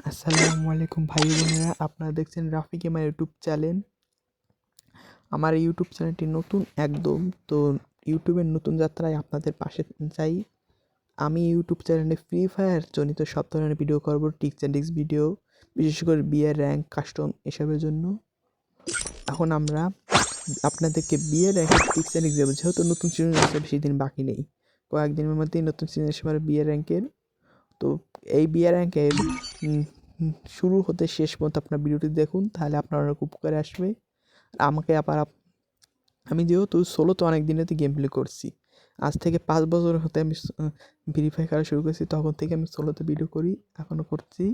আসসালামু আলাইকুম ভাই বোনেরা, আপনারা দেখছেন রাফিক আমার ইউটিউব চ্যানেল। আমার ইউটিউব চ্যানেলটি নতুন একদম, তো ইউটিউবের নতুন যাত্রায় আপনাদের পাশে চাই। আমি ইউটিউব চ্যানেলে ফ্রি ফায়ার জনিত সব ধরনের ভিডিও করব, টিপস অ্যান্ড ট্রিক্স ভিডিও, বিশেষ করে বিয়ের র্যাঙ্ক কাস্টম এসবের জন্য। এখন আমরা আপনাদেরকে বিয়ের র্যাঙ্কের টিপস অ্যান্ড ট্রিক্স দেবো, যেহেতু নতুন সিজন আসতে বেশি দিন বাকি নেই, কয়েকদিনের মধ্যেই নতুন সিজন এসে পারে বিয়ের র্যাঙ্কের। তো এই বিয়ার র্যাঙ্কের শুরু হতে শেষ পর্যন্ত আপনার ভিডিওটি দেখুন, তাহলে আপনার অনেক উপকারে আসবে। আমাকে আবার আমি যেহেতু সোলোতে অনেক দিনেতে গেম প্লে করছি, আজ থেকে 5 বছর হতে আমি ভেরিফাই করা শুরু করেছি, তখন থেকে আমি সোলোতে ভিডিও করি, এখনও করছি।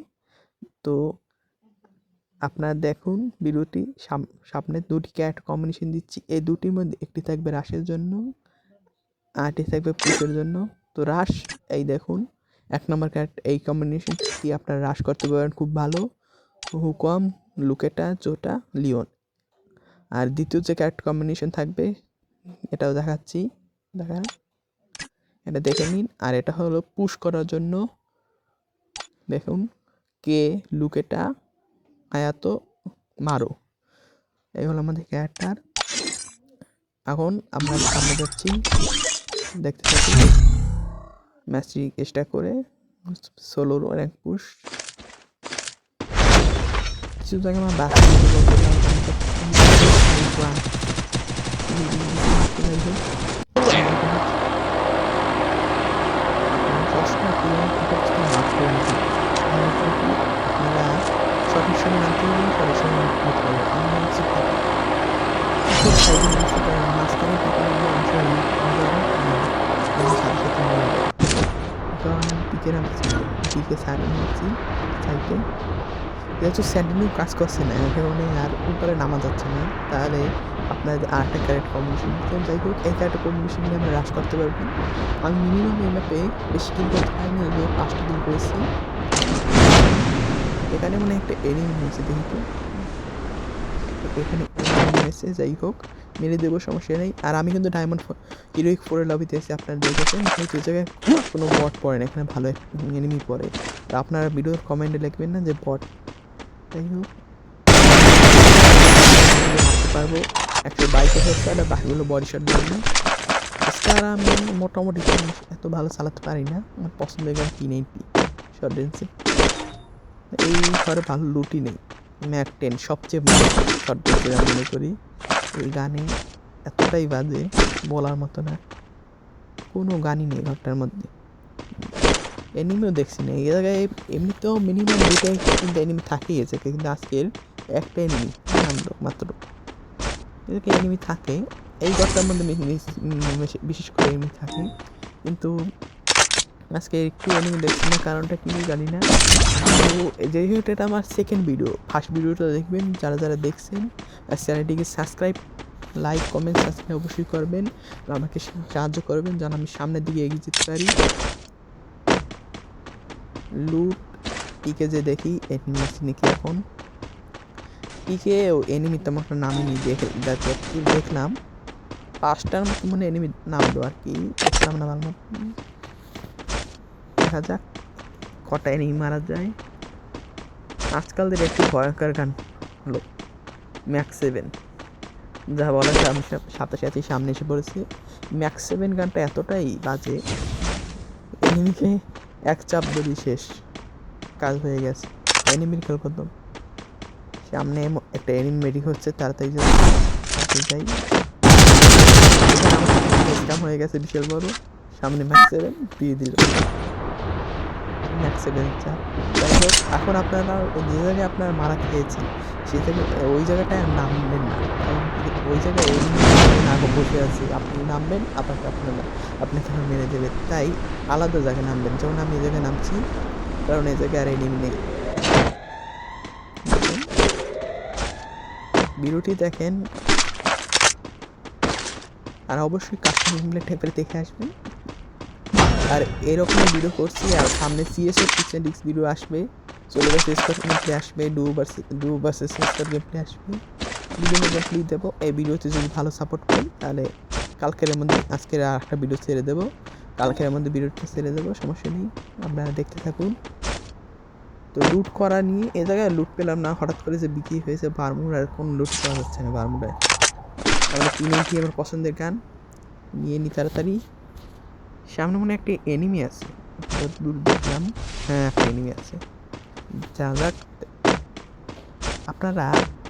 তো আপনারা দেখুন ভিডিওটি। সামনে দুটি ক্যারেক্টার কম্বিনেশন দিচ্ছি, এই দুটির মধ্যে একটি থাকবে রাশের জন্য, আরটি থাকবে পুষের জন্য। তো রাশ, এই দেখুন 1 নম্বর ক্যারেক্টার, এই কম্বিনেশনটি আপনারা রাশ করতে পারেন খুব ভালো, হুকম, লুকেটা, জোটা, লিওন। আর দ্বিতীয় যে ক্যারেক্টার কম্বিনেশন থাকবে এটাও দেখাচ্ছি, দেখা এটা দেখে নিন। আর এটা হলো পুশ করার জন্য, দেখুন কে, লুকেটা, আয়াতো, মারো, এই হলো আমাদের ক্যারেক্টার। এখন আমরা সামনে যাচ্ছি, দেখতে থাকি ম্যাচটি স্টার্ট করে সোলোর র্যাঙ্ক পুশ। কিছু জায়গায় আমার বাকি আপনারা সঠিক সময় নামতে হবে, সঠিক সময় নিতে হবে। আমি হচ্ছে মাঝখানে সাথে সাথে নিয়ে যায়, কারণ পিকে নামছি, পিকে সাইডে নামছি, সাইডে যেহেতু স্যান্ডেলিং কাজ করছে না, এর কারণে আর উপরে নামা যাচ্ছে না। তাহলে আপনার আরেকটা ক্যারেক্টার কম্বিনেশন দিচ্ছেন, যাই হোক এই ক্যারেক্টার কম্বিনেশন নিয়ে আমরা রাশ করতে পারবেন। আমি মিনিমাম এই ম্যাপে বেশি দিন করতে পারিনি, এই 5টা দিন করেছি। এখানে মানে একটা এনিমি হয়েছে, দেখি এখানে এনিমি হয়েছে, যাই হোক মেরে দেবো, সমস্যা নেই। আর আমি কিন্তু ডায়মন্ড হিরোইক 4-এর লবিতে এসে আপনারা দেখেছেন, এই জায়গায় কোনো বট পড়ে না, এখানে ভালো এনিমি পড়ে। তো আপনারা ভিডিওর কমেন্টে লিখবেন না যে বট, যাই হোক পারবো 122 হেডশট, আর বাকিগুলো বডি শট জন্য। এছাড়া আমি মোটামুটি এত ভালো চালাতে পারি না, আমার পছন্দের গান P90 শর্ট রেঞ্জে। এই ঘরে ভালো লুটই নেই, ম্যাক 10 সবচেয়ে ভালো শর্ট রেঞ্জের আমি মনে করি। এই গানে এতটাই বাজে বলার মতো না, কোনো গানই নেই ঘরটার মধ্যে। এনিমিও দেখছি না এই জায়গায়, এমনিতেও মিনিমাম 2টাই কিন্তু এনিমি থাকেই গেছে, কিন্তু আজকের একটা এনিমি নামলো মাত্র। এদিকে এনিমি থাকে এই ঘরটার মধ্যে, বিশেষ করে এনিমি থাকে, কিন্তু আজকে একটু এনিমি দেখছি না, কারণটা কি জানি না। তো যেহেতু এটা আমার সেকেন্ড ভিডিও, ফার্স্ট ভিডিওটা দেখবেন যারা যারা দেখছেন, আর চ্যানেলটিকে সাবস্ক্রাইব, লাইক, কমেন্ট, সাবস্ক্রাইব অবশ্যই করবেন, আমাকে সাহায্য করবেন যেন আমি সামনের দিকে এগিয়ে যেতে পারি। লুট পিকে যে দেখি এনিমি আছে নাকি, এখন পিকে এনিমি তেমন একটা নামেনি, দেখলাম 5টার মতো মানে এনিমি নামলো আর কি, দেখলাম না ভালো মতো। দেখা যাক কটা এনিমি মারা যায়। আজকালদের একটি ভয়ঙ্কর গান হলো ম্যাক্স 7, যা বলার আমি সাথে সাথে সামনে এসে পড়েছি। ম্যাক্স 7 গানটা এতটাই বাজে, এনিমিকে এক চাপ ধরি শেষ, কাজ হয়ে গেছে, এনিমির খেল করতাম। সামনে একটা এনিমি মেডিক হচ্ছে, তাড়াতাড়ি যাই, স্ক্যাম হয়ে গেছে বিশাল বড়, সামনে ম্যাক্স 7 দিয়ে দিল, ম্যাক্স 7 চাপ। যাই হোক এখন আপনারা যে জায়গায় আপনারা মারা খেয়েছেন সেই জায়গায়, ওই জায়গাটায় আর নামবেন না, কারণ ওই জায়গায় না বসে আছে, আপনি নামবেন আপনাকে আপনাকে মেরে দেবে, তাই আলাদা জায়গায় নামবেন। যেমন আমি এই জায়গায় নামছি, কারণ এই জায়গায় আর এনিমি নেই। ভিডিওটি দেখেন, আর অবশ্যই কাস্টমার টেপে দেখে আসবেন। আর এরকম ভিডিও করছি, আর সামনে সিএসএফ কিচেন ডিক্স ভিডিও আসবে, সোলো ভার্সেস স্কোয়াড গেমপ্লে আসবে, ডু ভার্সেস স্কোয়াড গেমপ্লে আসবে, বিভিন্ন গেমপ্লে দেবো। এই ভিডিওতে যদি ভালো সাপোর্ট করেন তাহলে কালকের মধ্যে, আজকের আর একটা ভিডিও ছেড়ে দেবো, কালকের মধ্যে ভিডিওটা ছেড়ে দেবো, সমস্যা নেই, আপনারা দেখতে থাকুন। তো লুট করা নিয়ে এ জায়গায় লুট পেলাম না, হঠাৎ করে যে বিক্রি হয়েছে বারমুডার, কোন লুট করা যাচ্ছে না বারমুডায়। তাহলে কিনেছি আমার পছন্দের গান, নিয়ে নি তাড়াতাড়ি। সামনে মনে একটি এনিমি আছে, দূর দেখলাম, হ্যাঁ একটা এনিমি আছে। যা যাক, আপনারা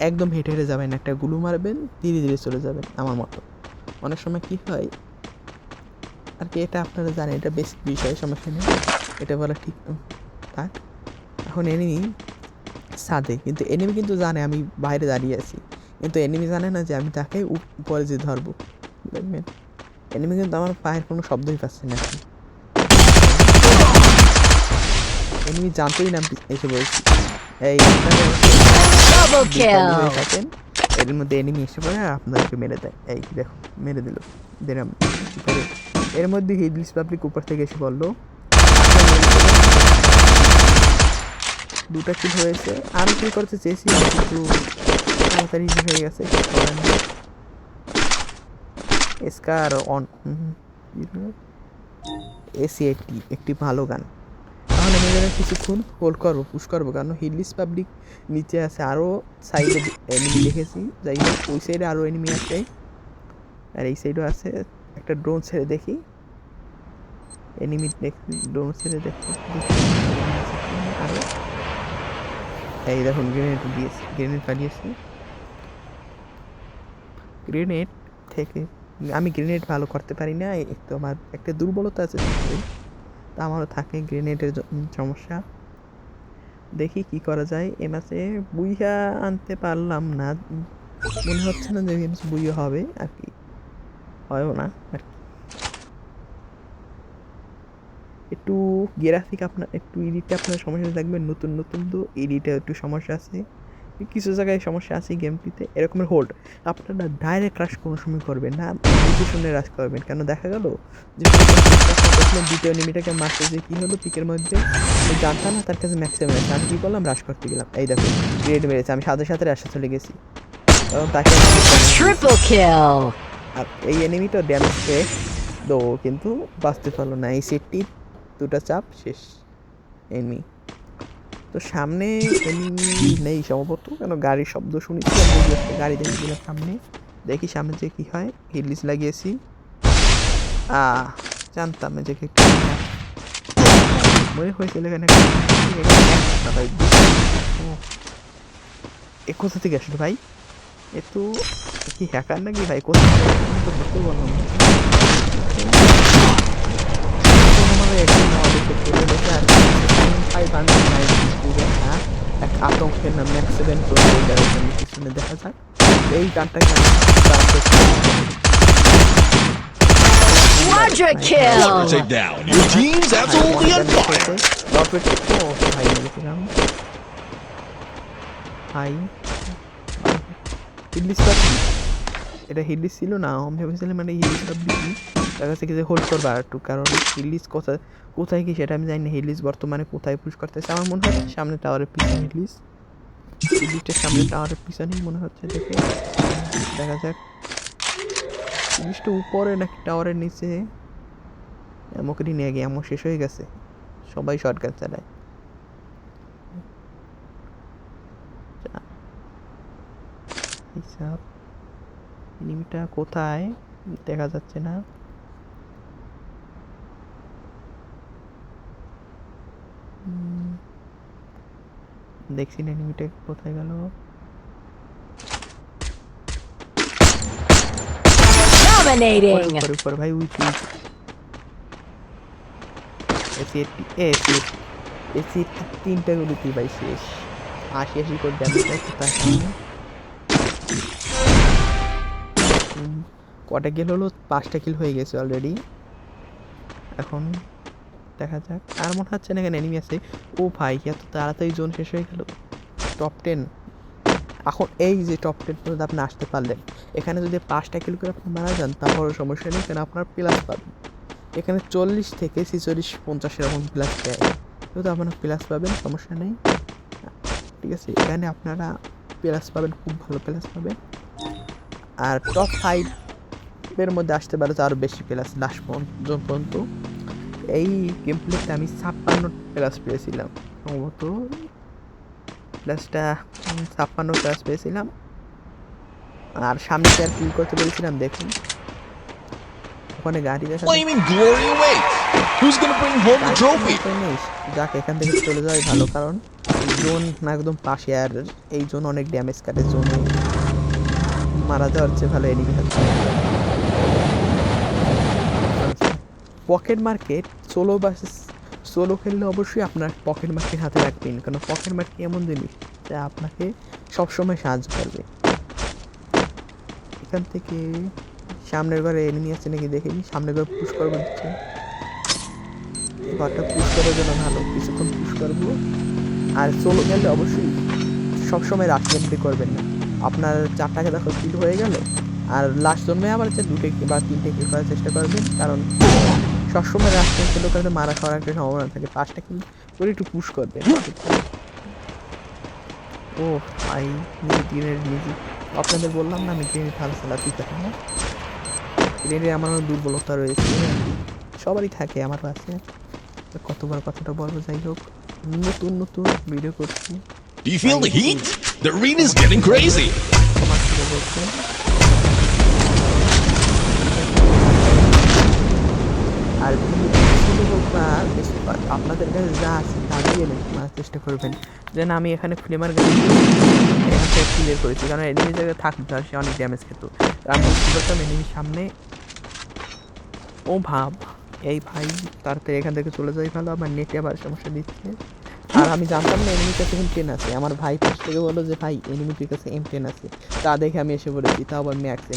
একদম হেঁটে হেঁটে যাবেন, একটা গুলু মারবেন, ধীরে ধীরে চলে যাবেন আমার মতো। অনেক সময় কী হয় আর কি, এটা আপনারা জানেন, এটা বেসিক বিষয়, সমস্যা নেই, এটা বলা ঠিক থাক। এখন এনিমি ছাদে, কিন্তু এনিমি কিন্তু জানে আমি বাইরে দাঁড়িয়ে আছি, কিন্তু এনিমি জানে না যে আমি তাকে উপরে যে ধরবো। দেখবেন এনিমি কিন্তু আমার পায়ের কোনো শব্দই পাচ্ছে না এখন। এনিমি জানতেই না এসে বলছি। এই থাকেন, এর মধ্যে এনিমি এসে পড়ে আর আপনাদেরকে মেরে দেয়। এই দেখো মেরে দিল, দিলাম। এর মধ্যে হিডলিস পাবলিক উপর থেকে এসে বললো, দুটা কিল হয়েছে। আমি কিল করতে চেয়েছি কিন্তু তাড়াতাড়ি হয়ে গেছে। স্কার অন এসি একটি ভালো গান। তাহলে আমি এখানে কিছুক্ষণ হোল্ড করবো, পুশ করবো, কারণ হিডলিস পাবলিক নিচে আছে, আরও সাইডে এনিমি দেখেছি। যাই হোক, ওই সাইডে আরও এনিমি আছে আর এই সাইডও আছে। একটা ড্রোন ছেড়ে দেখি, এনিমি দেখি, ড্রোন ছেড়ে দেখি আরও। এই দেখুন গ্রেনেড দিয়েছে, গ্রেনেড পাঠিয়েছে। গ্রেনেড থেকে আমি গ্রেনেড ভালো করতে পারি না, একটু আমার একটা দুর্বলতা আছে, তা আমারও থাকে গ্রেনেডের সমস্যা। দেখি কি করা যায়। এ ম্যাচে বুইয়া আনতে পারলাম না, মনে হচ্ছে না যে বুইয়া হবে আর কি, হয়ও না আর কি। একটু গ্রাফিক আপনার একটু এডিটে আপনার সমস্যা থাকবে, নতুন নতুন তো এডিটে একটু সমস্যা আছে, কিছু জায়গায় সমস্যা আছে গেমটিতে। এরকমের হোল্ড আপনারা ডাইরেক্ট রাশ কোনো সময় করবেন না, বুঝে শুনে রাশ করবেন। কেন দেখা গেল যে দ্বিতীয় এনিমিটাকে মারতে যে কী হলো পিকের মধ্যে, জানতাম না তার কাছে ম্যাক্সিমাম আছে, আমি কী করলাম রাশ করতে গেলাম, এই দেখো গ্রেড মেরেছে, আমি সাথে সাথে রাশে চলে গেছি, কারণ তাকে আর এই এনিমিটা ড্যামেজ পেয়ে দো কিন্তু বাঁচতে পারলো না। এই সেটটি দুটা চাপ শেষ এনিমি। তো সামনে এনিমি নেই সম্ভবত, কেন গাড়ির শব্দ শুনেছি, গাড়ি দেখেছিলাম সামনে। দেখি সামনে যে কী হয়। হিডলিস লাগিয়েছি, জানতাম যে মনে হয়েছিল এখানে কোথা থেকে আসলো ভাই, এ তো কি হ্যাকার নাকি ভাই, কোথায় ধরতে বললাম। এক আতঙ্কের নাম ম্যাক্সিভেন পিছনে দেখা যাক এই গানটা এটা হিডলিস ছিল না, আমি ভেবেছিলাম মানে হিডলিস তার কাছে কিছু হোল্ড করবো আর একটু, কারণ হিডলিস কোথায় কি সেটা আমি জানি না। হিডলিস বর্তমানে কোথায় পুশ করতেছে, আমার মনে হয় সামনে টাওয়ারের পিছনে হিডলিসটার সামনে টাওয়ারের পিছনেই মনে হচ্ছে। দেখে দেখা যাক হিডলিসটা উপরে নাকি টাওয়ারের নিচে। এমনকি নিয়ে গিয়ে এমন শেষ হয়ে গেছে, সবাই শর্টগান চালায়। হিসাব এনিমিটা কোথায় দেখা যাচ্ছে না। দেখছি না এনিমিটা কোথায় গেল। উপর ভাই তিনটা গুলিতে ভাই শেষ, 80 করে ড্যামেজ। কটা কিল হলো, 5টা কিল হয়ে গেছে অলরেডি। এখন দেখা যাক, আর মনে হচ্ছে না এখানে এনিমি আছে। ও ভাই এত তাড়াতাড়ি জোন শেষ হয়ে গেল। টপ 10 এখন এই যে টপ 10 পর্যন্ত আপনি আসতে পারলেন, এখানে যদি 5টা কিল করে আপনি মারা যান তারপরে সমস্যা নেই, কারণ আপনার প্লাস পাবেন। এখানে 40 থেকে 46-50 এরকম প্লাস দেয়, যেহেতু আপনারা প্লাস পাবেন সমস্যা নেই, ঠিক আছে। এখানে আপনারা প্লাস পাবেন, খুব ভালো প্লাস পাবেন। আর টপ 5-এর মধ্যে আসতে পারে তো আরও বেশি প্লাস লাস্ট পর্যন্ত। এই গেম প্লেতে আমি 56 প্লাস পেয়েছিলাম। সম্ভবত প্লাসটা 56 প্লাস পেয়েছিলাম। আর সামনে আর কিল করতে বলেছিলাম, দেখুন ওখানে গাড়ি দেখা Flaming glory awaits. Who's gonna bring home the trophy? যাক, এখান থেকে চলে যাওয়াই ভালো, কারণ জোন একদম পাশে, আর এই জোন অনেক ড্যামেজ কাটে। জোনে মারা যাওয়ার চেয়ে ভালো এনিমি থাকছে। পকেট মার্কেট সোলো খেললে অবশ্যই আপনার পকেট মার্কেট হাতে রাখবেন, কারণ পকেট মার্কেট এমন জিনিস যা আপনাকে সবসময় সাহায্য করবে। এখান থেকে সামনের ঘরে এনিমি আছে নাকি দেখে নিই। সামনের ঘরে পুশ করবো দিচ্ছে, ঘরটা পুশ করার জন্য ভালো, কিছুক্ষণ পুশ করবো। আর সোলো খেললে অবশ্যই সবসময় রাশ এন্ট্রি করবেন না। আপনার 4টাকে দেখো কিল হয়ে গেল, আর লাস্ট জন্মে আবার 2টে বা 3টে কিল করার চেষ্টা করবেন, কারণ সবসময় রাশ এন্ট্রি করতে মারা খাওয়ার একটা সম্ভাবনা থাকে। 5টা কিল করে একটু পুশ করবেন। ও ভাই, নিজে আপনাদের বললাম না আমি গ্রেনেড ভালো চালাতে পারি না। গ্রেনেডে আমার দুর্বলতা রয়েছে, সবারই থাকে, আমার কাছে কতবার কথাটা বলবো। যাই হোক, নতুন ভিডিও করছি। Do you feel the heat? The arena's getting crazy. আর আপনাদের কাছে যা আছে তা দিয়ে মারার চেষ্টা করবেন। যেন আমি এখানে ফ্লেমার গাড়ি ক্লিয়ার করেছি, কারণ এনিমি জায়গায় থাকতো আর সে অনেক ড্যামেজ খেত। আমি বুঝতে পারতাম এনিমির সামনে। ও ভাব, এই ভাই তাড়াতাড়ি এখান থেকে চলে যাই ভালো, আমার নেটে আবার সমস্যা দিচ্ছে। আর আমি জানতাম না এনিমির কাছে M10 আছে। আমার ভাই পাশ থেকে বললো যে ভাই এনিমিটির কাছে M10 আছে, তা দেখে আমি এসে পড়েছি, তাও আবার ম্যাক্স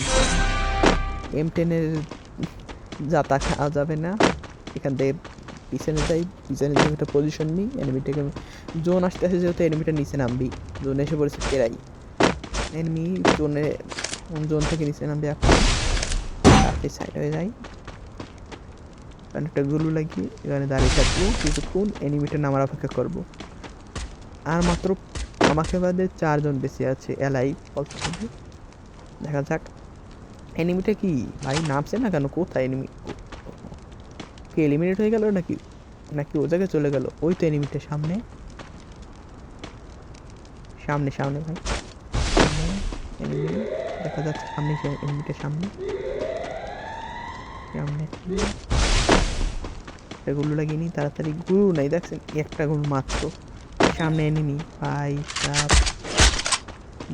M10-এর যাতা খাওয়া যাবে না। এখান থেকে পিছনে যাই, পিছনে যে একটা পজিশন নিই, এনিমিটাকে জোন আসতে আসে, যেহেতু এনিমিটা নিচে নামবি, জোনে এসে পড়েছে প্রায়। এনিমি জোন থেকে নিচে নামবে, এখন সাইড হয়ে যাই, একটা গুলু লাগিয়ে এখানে দাঁড়িয়ে থাকবো কিছুক্ষণ, এনিমিটা নামার অপেক্ষা করবো। আর মাত্র আমাকে বাদে 4 জন বেঁচে আছে এলাই বলতে হবে। দেখা যাক এনিমিটা কি ভাই নামছে না কেন, কোথায় এনিমি? কি এলিমিনেট হয়ে গেল নাকি নাকি ও জায়গায় চলে গেল? ওই তো এনিমিটা সামনে সামনে সামনে ভাই, এনিমি দেখা যাচ্ছে সামনে, এনিমিটা সামনে সামনে। গুলো লাগিয়ে নি তাড়াতাড়ি, গুরু নাই দেখছেন, একটা গুরু মাত্র। সামনে এনিমি ভাই, সাপ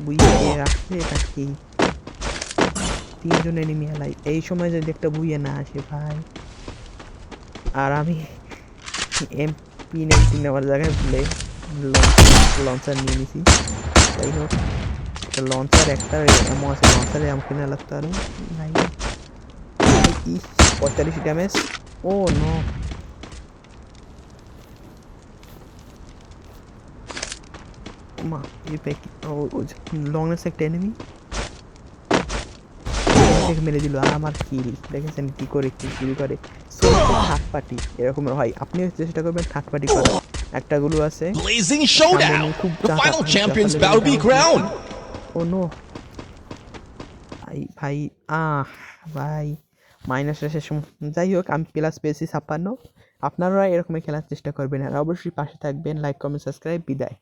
বুইয়ে রাখছে এটা কি? 3 জন এনিমি এলাই, এই সময় যদি একটা বুইয়ে না আসে ভাই। আর আমি MP19 নেওয়ার জায়গায় ভুলে লঞ্চার নিয়ে নিছি। যাই হোক, একটা লঞ্চার একটা এমন আছে, লঞ্চারে আমাকে না লাগতো আরো নাই। 45 ড্যামেজ। ও নো, মা এই প্যাক লং রেঞ্জ একটা এনিমি মেরে দিল, আর আমার কিল দেখেছেন কি করে কিল করে। থার্ড পার্টি এরকম হয়, আপনিও চেষ্টা করবেন থার্ড পার্টি করার। একটা গুলো আছে Blazing showdown. The final champion's bout to be crowned. Oh no ভাই ভাই, ভাই মাইনাস শেষের সময়। যাই হোক, আমি প্লাস পেয়েছি 56। আপনারা এরকমই খেলার চেষ্টা করবেন, আর অবশ্যই পাশে থাকবেন। লাইক কমেন্ট সাবস্ক্রাইব, বিদায়।